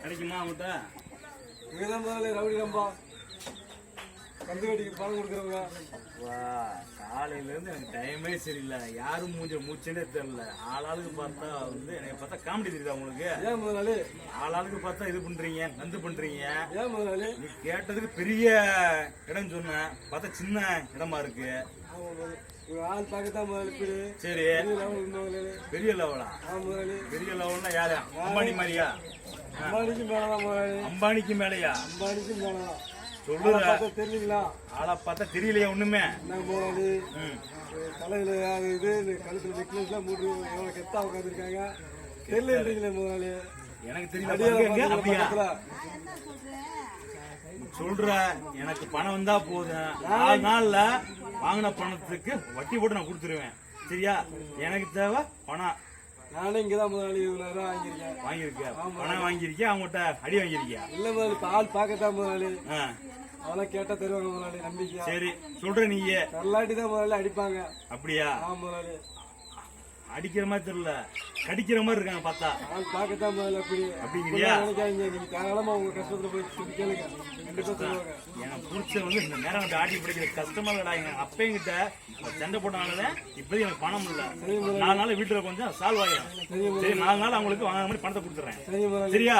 கிடைக்குமா அவங்ககிட்ட? இங்கதான் முதல்ல ரவுடி நம்பா கந்து வெட்டிக்கு பணம் கொடுக்குறவங்க. வா, காலையில இருந்து எனக்கு டைமே சரியில்லை. யாரும் மூச்சுன்னே தெரியல. ஆளாளுக்கு பார்த்தா எனக்கு பார்த்தா காமெடி தெரியுதா உங்களுக்கு? ஏன் முதலாளி ஆளாளுக்கு பார்த்தா இது பண்றீங்க, நந்து பண்றீங்க. ஏன் முதலாளி? நீ கேட்டதுக்கு பெரிய இடம் சொன்ன, பார்த்தா சின்ன இடமா இருக்கு. ஆள் பார்க்கத்தான் முதலாளி. இப்படி சரி, பெரிய லெவலா? பெரிய லெவல்னா யாரு? அம்பானி மாதிரியா? அம்பானிக்கு மேலதான் முதலாளி. அம்பானிக்கு மேலையா? அம்பானிக்கு மேலதான். சொல்லுற தெரியலீங்களா? ஆளை பார்த்தா தெரியலையா ஒண்ணுமே? என்ன முதலாளி, தலையில இது கழுத்துல நெக்லஸ் எல்லாம் மூட்டு எவ்வளவு கெத்தா உட்காந்துருக்காங்க. தெரியல முதலாளி. எனக்கு தெரியல. அப்படியா சொல்ற? எனக்கு பணம் வந்தா போதும். 4 நாள்ல வாங்கின பணத்துக்கு வட்டி போட்டு நான் கொடுத்துருவேன். சரியா? எனக்கு தேவை பணம். நானே இங்கதான் முதலாளி வாங்கியிருக்கேன். பணம் வாங்கியிருக்கேன். அவங்ககிட்ட அடி வாங்கியிருக்கியா? இல்ல முதலாளி, ஆள் பார்க்கத்தான் முதலாளி. அதெல்லாம் கேட்டா தருவாங்க முதலாளி, நம்பிக்கை. சரி சொல்ற. நீயே நல்லாட்டிதான் முதலாளி அடிப்பாங்க. அப்படியா? முதலாளி அடிக்கிற மாதிரி தெரியல, கடிக்கிற மாதிரி இருக்காங்க பார்த்தா. ஆள் பார்க்கத்தான் முதல்ல. அப்படிங்கிறியா? நினைக்காதீங்க, நீங்க தாராளமா உங்க கஷ்டத்துல போய் சொல்லி கேளுங்க. கண்டிப்பா சொல்லுவாங்க. எனக்கு புடிச்ச இந்த நேரம் கிட்ட ஆட்டி பிடிக்கிற கஷ்டமா இல்லடா. எங்க அப்பங்கிட்ட சண்டை போட்டாங்களே, இப்போதைக்கு எனக்கு பணம் இல்ல. 4 நாள் வீட்டுல கொஞ்சம் சால்வ் ஆகிடும். சரி, 4 நாள் அவங்களுக்கு வாங்க மாதிரி பணத்தை கொடுத்துறேன். சரியா?